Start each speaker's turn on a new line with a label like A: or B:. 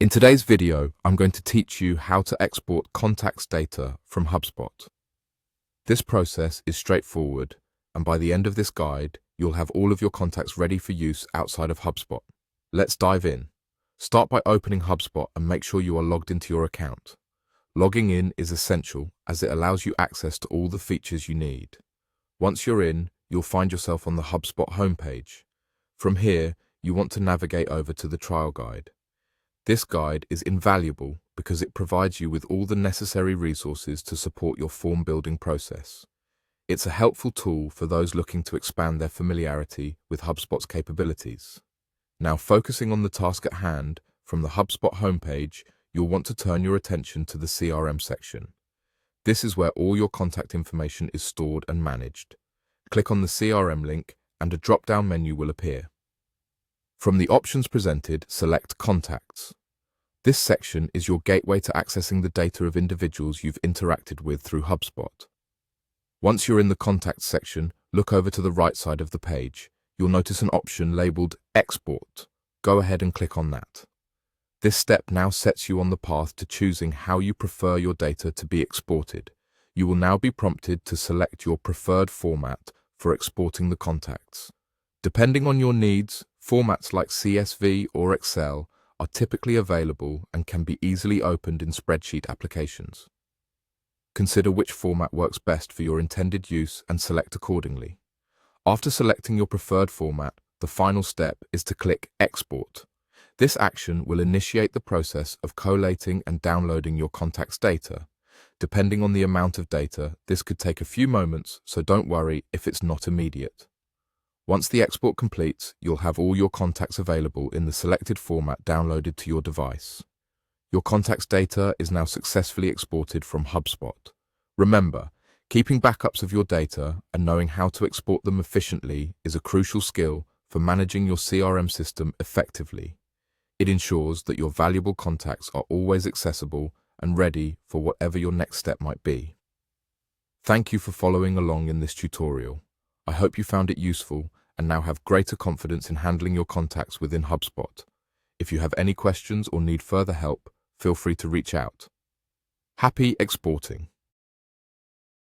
A: In today's video, I'm going to teach you how to export contacts data from Hubspot. This process is straightforward, and by the end of this guide, you'll have all of your contacts ready for use outside of Hubspot. Let's dive in. Start by opening Hubspot and make sure you are logged into your account. Logging in is essential as it allows you access to all the features you need. Once you're in, you'll find yourself on the Hubspot homepage. From here, you want to navigate over to the trial guide. This guide is invaluable because it provides you with all the necessary resources to support your form building process. It's a helpful tool for those looking to expand their familiarity with HubSpot's capabilities. Now, focusing on the task at hand, from the Hubspot homepage, you'll want to turn your attention to the CRM section. This is where all your contact information is stored and managed. Click on the CRM link and a drop-down menu will appear. From the options presented, select Contacts. This section is your gateway to accessing the data of individuals you've interacted with through HubSpot. Once you're in the Contacts section, look over to the right side of the page. You'll notice an option labeled Export. Go ahead and click on that. This step now sets you on the path to choosing how you prefer your data to be exported. You will now be prompted to select your preferred format for exporting the contacts. Depending on your needs, formats like CSV or Excel are typically available and can be easily opened in spreadsheet applications. Consider which format works best for your intended use and select accordingly. After selecting your preferred format, the final step is to click Export. This action will initiate the process of collating and downloading your contacts data. Depending on the amount of data, this could take a few moments, so don't worry if it's not immediate. Once the export completes, you'll have all your contacts available in the selected format downloaded to your device. Your contacts data is now successfully exported from HubSpot. Remember, keeping backups of your data and knowing how to export them efficiently is a crucial skill for managing your CRM system effectively. It ensures that your valuable contacts are always accessible and ready for whatever your next step might be. Thank you for following along in this tutorial. I hope you found it useful and now have greater confidence in handling your contacts within HubSpot. If you have any questions or need further help, feel free to reach out. Happy exporting!